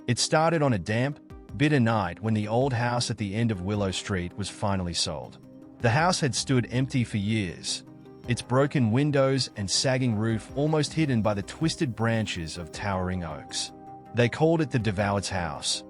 It started on a damp, bitter night when the old house at the end of Willow Street was finally sold. The house had stood empty for years, its broken windows and sagging roof almost hidden by the twisted branches of towering oaks. They called it the Devoured's house,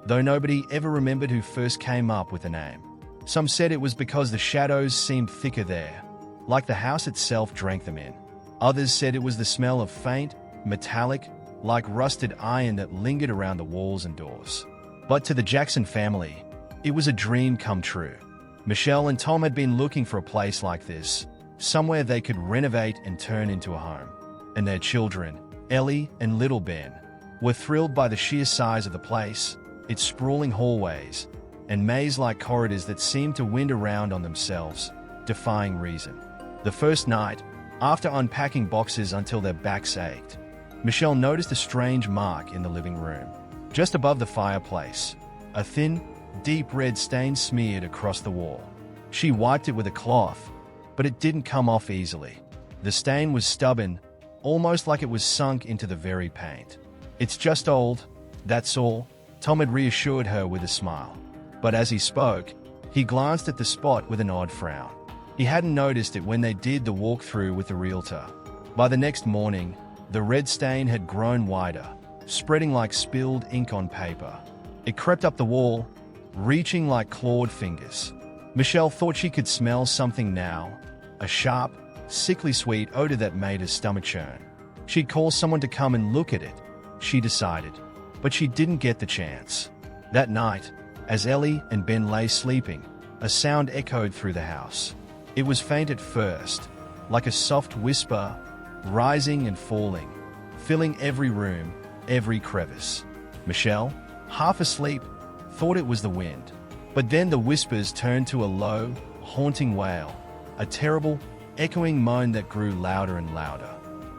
though nobody ever remembered who first came up with the name. Some said it was because the shadows seemed thicker there, like the house itself drank them in. Others said it was the smell of faint, metallic, like rusted iron that lingered around the walls and doors. But to the Jackson family, it was a dream come true. Michelle and Tom had been looking for a place like this, somewhere they could renovate and turn into a home. And their children, Ellie and little Ben, were thrilled by the sheer size of the place, its sprawling hallways, and maze-like corridors that seemed to wind around on themselves, defying reason. The first night, after unpacking boxes until their backs ached, Michelle noticed a strange mark in the living room. Just above the fireplace, a thin, deep red stain smeared across the wall. She wiped it with a cloth, but it didn't come off easily. The stain was stubborn, almost like it was sunk into the very paint. "It's just old, that's all," Tom had reassured her with a smile. But as he spoke, he glanced at the spot with an odd frown. He hadn't noticed it when they did the walkthrough with the realtor. By the next morning, the red stain had grown wider, spreading like spilled ink on paper. It crept up the wall, reaching like clawed fingers. Michelle thought she could smell something now, a sharp, sickly sweet odor that made her stomach churn. She'd call someone to come and look at it, she decided, but she didn't get the chance. That night, as Ellie and Ben lay sleeping, a sound echoed through the house. It was faint at first, like a soft whisper, rising and falling, filling every room, every crevice. Michelle, half asleep, thought it was the wind. But then the whispers turned to a low, haunting wail, a terrible, echoing moan that grew louder and louder.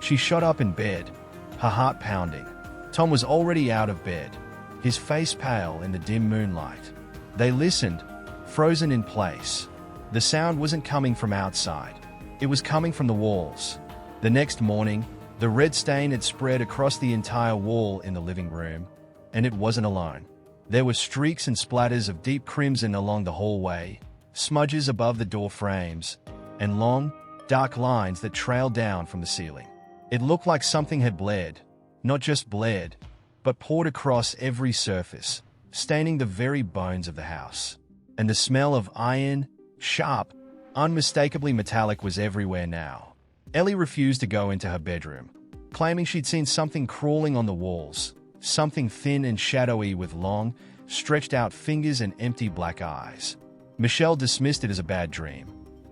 She shot up in bed, her heart pounding. Tom was already out of bed, his face pale in the dim moonlight. They listened, frozen in place. The sound wasn't coming from outside. It was coming from the walls. The next morning, the red stain had spread across the entire wall in the living room, and it wasn't alone. There were streaks and splatters of deep crimson along the hallway, smudges above the door frames, and long, dark lines that trailed down from the ceiling. It looked like something had bled, not just bled, but poured across every surface, staining the very bones of the house. And the smell of iron, sharp, unmistakably metallic, was everywhere now. Ellie refused to go into her bedroom, claiming she'd seen something crawling on the walls, something thin and shadowy with long, stretched-out fingers and empty black eyes. Michelle dismissed it as a bad dream,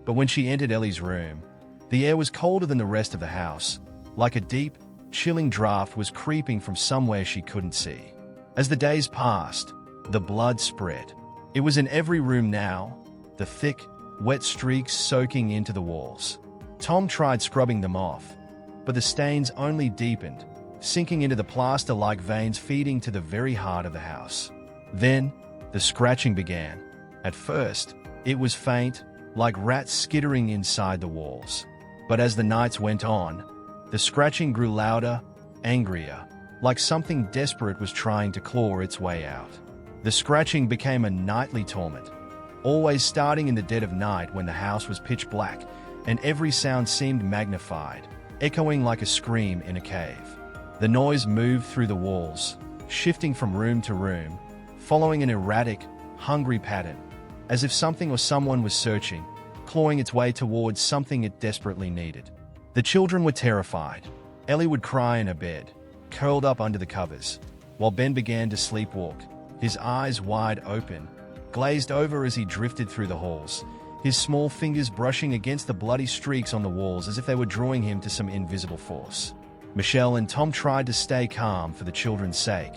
but when she entered Ellie's room, the air was colder than the rest of the house, like a deep, chilling draft was creeping from somewhere she couldn't see. As the days passed, the blood spread. It was in every room now, the thick, wet streaks soaking into the walls. Tom tried scrubbing them off, but the stains only deepened, sinking into the plaster like veins feeding to the very heart of the house. Then, the scratching began. At first, it was faint, like rats skittering inside the walls. But as the nights went on, the scratching grew louder, angrier, like something desperate was trying to claw its way out. The scratching became a nightly torment, always starting in the dead of night when the house was pitch black and every sound seemed magnified, echoing like a scream in a cave. The noise moved through the walls, shifting from room to room, following an erratic, hungry pattern, as if something or someone was searching, clawing its way towards something it desperately needed. The children were terrified. Ellie would cry in her bed, curled up under the covers, while Ben began to sleepwalk, his eyes wide open, glazed over as he drifted through the halls, his small fingers brushing against the bloody streaks on the walls as if they were drawing him to some invisible force. Michelle and Tom tried to stay calm for the children's sake,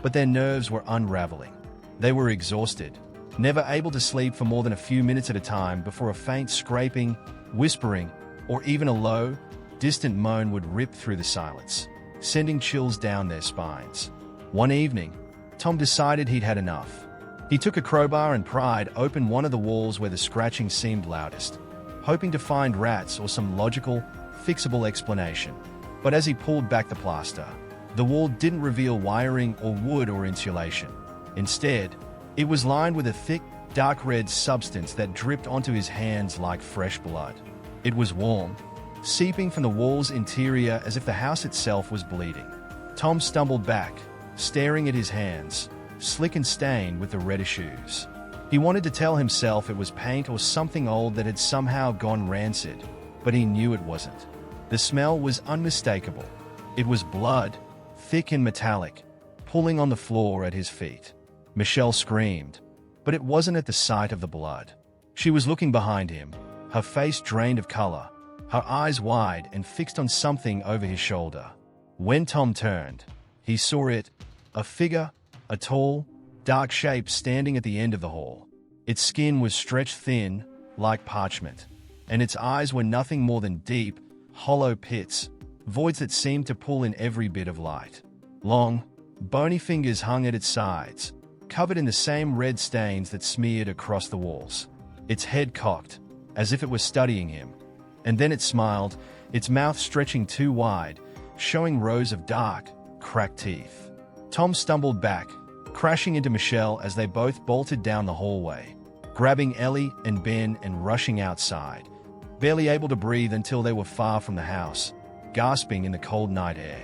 but their nerves were unraveling. They were exhausted, never able to sleep for more than a few minutes at a time before a faint scraping, whispering, or even a low, distant moan would rip through the silence, sending chills down their spines. One evening, Tom decided he'd had enough. He took a crowbar and pried open one of the walls where the scratching seemed loudest, hoping to find rats or some logical, fixable explanation. But as he pulled back the plaster, The wall didn't reveal wiring or wood or insulation. Instead, it was lined with a thick, dark red substance that dripped onto his hands like fresh blood. It was warm, seeping from the wall's interior as if the house itself was bleeding. Tom stumbled back, staring at his hands, slick and stained with the reddish ooze. He wanted to tell himself it was paint or something old that had somehow gone rancid, but he knew it wasn't. The smell was unmistakable. It was blood, thick and metallic, pulling on the floor at his feet. Michelle screamed, but it wasn't at the sight of the blood. She was looking behind him, her face drained of color, her eyes wide and fixed on something over his shoulder. When Tom turned, he saw it, a figure, a tall, dark shape standing at the end of the hall. Its skin was stretched thin, like parchment, and its eyes were nothing more than deep, hollow pits, voids that seemed to pull in every bit of light. Long, bony fingers hung at its sides, covered in the same red stains that smeared across the walls. Its head cocked, as if it were studying him. And then it smiled, its mouth stretching too wide, showing rows of dark, cracked teeth. Tom stumbled back, crashing into Michelle as they both bolted down the hallway, grabbing Ellie and Ben and rushing outside, barely able to breathe until they were far from the house, gasping in the cold night air.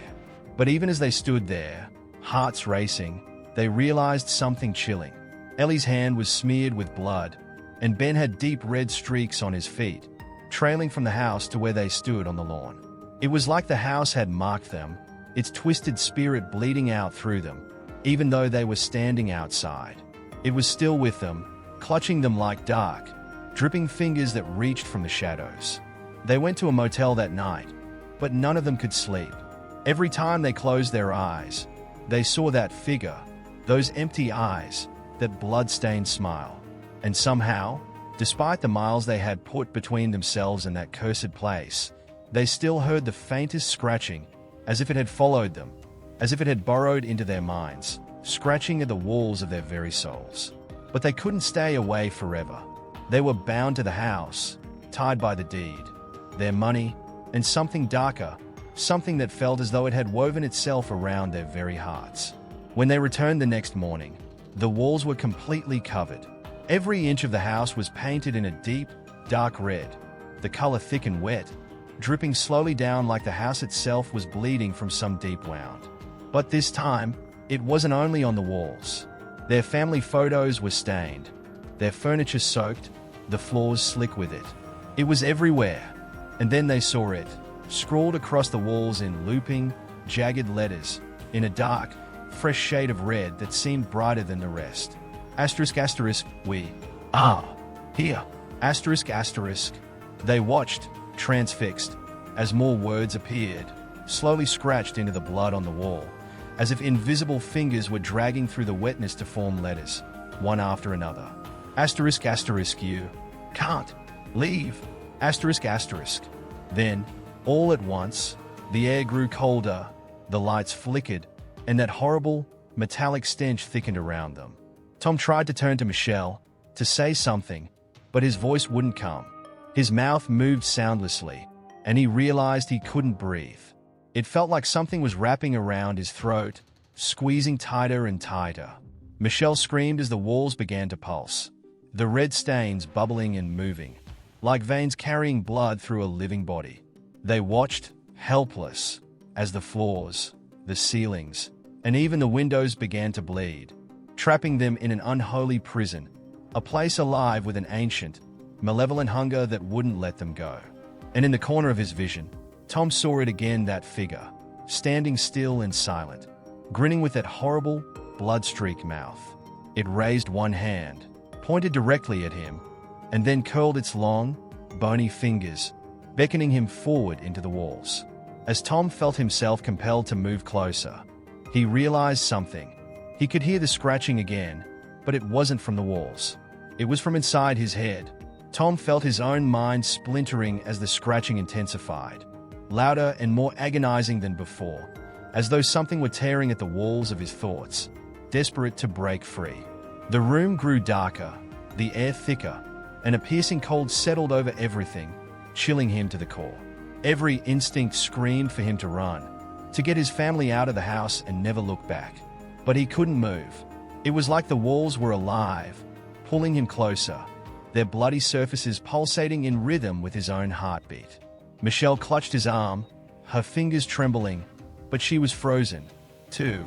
But even as they stood there, hearts racing, they realized something chilling. Ellie's hand was smeared with blood, and Ben had deep red streaks on his feet, trailing from the house to where they stood on the lawn. It was like the house had marked them, its twisted spirit bleeding out through them, even though they were standing outside. It was still with them, clutching them like dark, dripping fingers that reached from the shadows. They went to a motel that night, but none of them could sleep. Every time they closed their eyes, they saw that figure, those empty eyes, that blood-stained smile. And somehow, despite the miles they had put between themselves and that cursed place, they still heard the faintest scratching, as if it had followed them, as if it had burrowed into their minds, scratching at the walls of their very souls. But they couldn't stay away forever. They were bound to the house, tied by the deed, their money, and something darker, something that felt as though it had woven itself around their very hearts. When they returned the next morning, the walls were completely covered. Every inch of the house was painted in a deep, dark red, the color thick and wet, dripping slowly down like the house itself was bleeding from some deep wound. But this time, it wasn't only on the walls. Their family photos were stained, their furniture soaked, the floors slick with it. It was everywhere. And then they saw it, scrawled across the walls in looping, jagged letters, in a dark, fresh shade of red that seemed brighter than the rest. Asterisk asterisk, we are here. Asterisk asterisk. They watched, transfixed, as more words appeared, slowly scratched into the blood on the wall, as if invisible fingers were dragging through the wetness to form letters, one after another. Asterisk asterisk, you can't leave. Asterisk asterisk. Then, all at once, the air grew colder, the lights flickered, and that horrible, metallic stench thickened around them. Tom tried to turn to Michelle, to say something, but his voice wouldn't come. His mouth moved soundlessly, and he realized he couldn't breathe. It felt like something was wrapping around his throat, squeezing tighter and tighter. Michelle screamed as the walls began to pulse, the red stains bubbling and moving, like veins carrying blood through a living body. They watched, helpless, as the floors, the ceilings, and even the windows began to bleed, trapping them in an unholy prison, a place alive with an ancient, malevolent hunger that wouldn't let them go. And in the corner of his vision, Tom saw it again, that figure, standing still and silent, grinning with that horrible, blood-streaked mouth. It raised one hand, pointed directly at him, and then curled its long, bony fingers, beckoning him forward into the walls. As Tom felt himself compelled to move closer, he realized something. He could hear the scratching again, but it wasn't from the walls. It was from inside his head. Tom felt his own mind splintering as the scratching intensified, louder and more agonizing than before, as though something were tearing at the walls of his thoughts, desperate to break free. The room grew darker, the air thicker, and a piercing cold settled over everything, chilling him to the core. Every instinct screamed for him to run, to get his family out of the house and never look back. But he couldn't move. It was like the walls were alive, pulling him closer, their bloody surfaces pulsating in rhythm with his own heartbeat. Michelle clutched his arm, her fingers trembling, but she was frozen, too,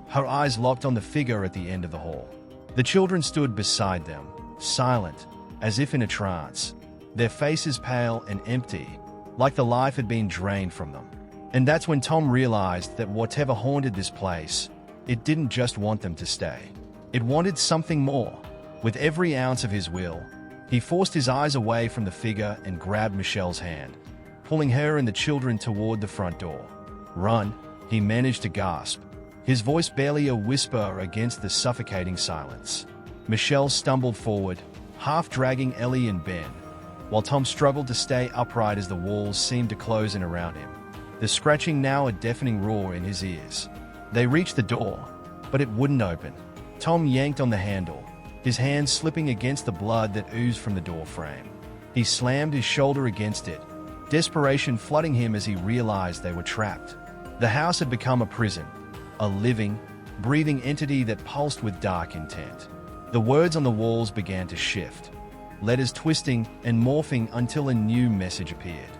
her eyes locked on the figure at the end of the hall. The children stood beside them, silent, as if in a trance, their faces pale and empty, like the life had been drained from them. And that's when Tom realized that whatever haunted this place, it didn't just want them to stay. It wanted something more. With every ounce of his will, he forced his eyes away from the figure and grabbed Michelle's hand, pulling her and the children toward the front door. "Run," he managed to gasp, his voice barely a whisper against the suffocating silence. Michelle stumbled forward, half dragging Ellie and Ben, while Tom struggled to stay upright as the walls seemed to close in around him, the scratching now a deafening roar in his ears. They reached the door, but it wouldn't open. Tom yanked on the handle, his hand slipping against the blood that oozed from the door frame. He slammed his shoulder against it, desperation flooding him as he realized they were trapped. The house had become a prison, a living, breathing entity that pulsed with dark intent. The words on the walls began to shift, letters twisting and morphing until a new message appeared.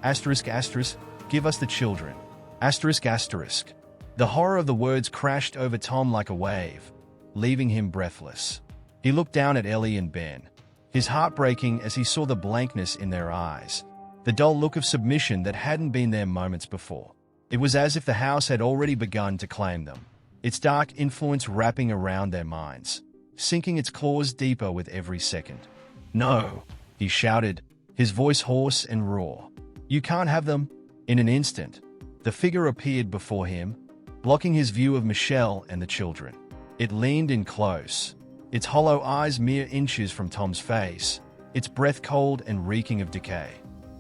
Asterisk, asterisk, give us the children. Asterisk, asterisk. The horror of the words crashed over Tom like a wave, leaving him breathless. He looked down at Ellie and Ben, his heart breaking as he saw the blankness in their eyes, the dull look of submission that hadn't been there moments before. It was as if the house had already begun to claim them, its dark influence wrapping around their minds, sinking its claws deeper with every second. "No," he shouted, his voice hoarse and raw. "You can't have them." In an instant, the figure appeared before him, blocking his view of Michelle and the children. It leaned in close, its hollow eyes mere inches from Tom's face, its breath cold and reeking of decay.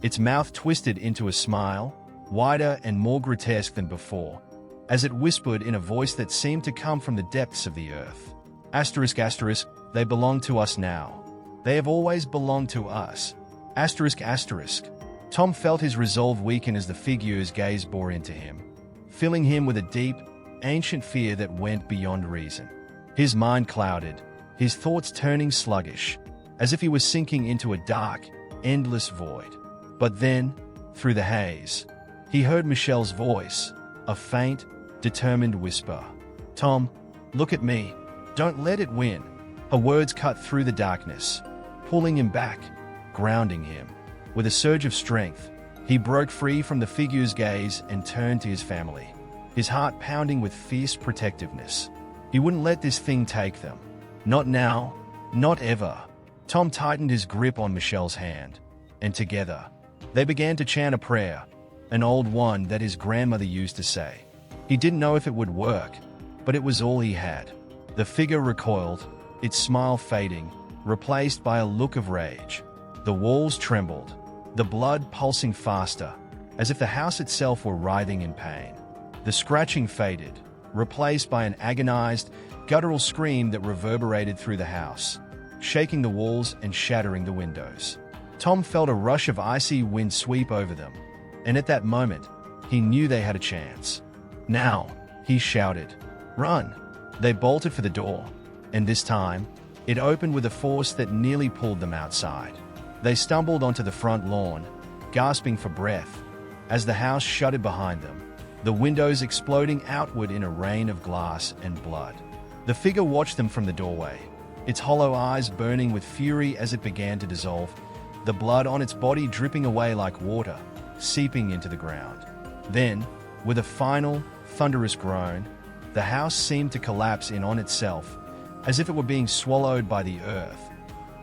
Its mouth twisted into a smile, wider and more grotesque than before, as it whispered in a voice that seemed to come from the depths of the earth. Asterisk, asterisk, they belong to us now. They have always belonged to us. Asterisk, asterisk. Tom felt his resolve weaken as the figure's gaze bore into him, filling him with a deep, ancient fear that went beyond reason. His mind clouded, his thoughts turning sluggish, as if he was sinking into a dark, endless void. But then, through the haze, he heard Michelle's voice, a faint, determined whisper. "Tom, look at me. Don't let it win." Her words cut through the darkness, pulling him back, grounding him. With a surge of strength, he broke free from the figure's gaze and turned to his family, his heart pounding with fierce protectiveness. He wouldn't let this thing take them. Not now, not ever. Tom tightened his grip on Michelle's hand, and together, they began to chant a prayer, an old one that his grandmother used to say. He didn't know if it would work, but it was all he had. The figure recoiled, its smile fading, replaced by a look of rage. The walls trembled, the blood pulsing faster, as if the house itself were writhing in pain. The scratching faded, replaced by an agonized, guttural scream that reverberated through the house, shaking the walls and shattering the windows. Tom felt a rush of icy wind sweep over them, and at that moment, he knew they had a chance. "Now," he shouted. "Run!" They bolted for the door, and this time, it opened with a force that nearly pulled them outside. They stumbled onto the front lawn, gasping for breath, as the house shuttered behind them, the windows exploding outward in a rain of glass and blood. The figure watched them from the doorway, its hollow eyes burning with fury as it began to dissolve, the blood on its body dripping away like water, seeping into the ground. Then, with a final, thunderous groan, the house seemed to collapse in on itself, as if it were being swallowed by the earth,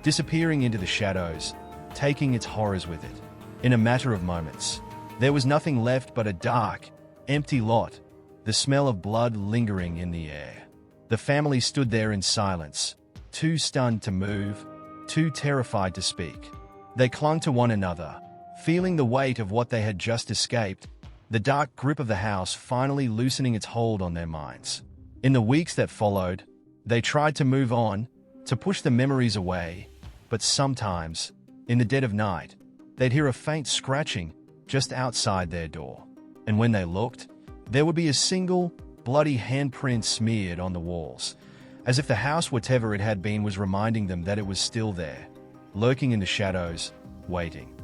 disappearing into the shadows, taking its horrors with it. In a matter of moments, there was nothing left but a dark, empty lot, the smell of blood lingering in the air. The family stood there in silence, too stunned to move, too terrified to speak. They clung to one another, feeling the weight of what they had just escaped, the dark grip of the house finally loosening its hold on their minds. In the weeks that followed, they tried to move on, to push the memories away, but sometimes, in the dead of night, they'd hear a faint scratching just outside their door. And when they looked, There would be a single, bloody handprint smeared on the walls, as if the house, whatever it had been, was reminding them that it was still there, lurking in the shadows, waiting.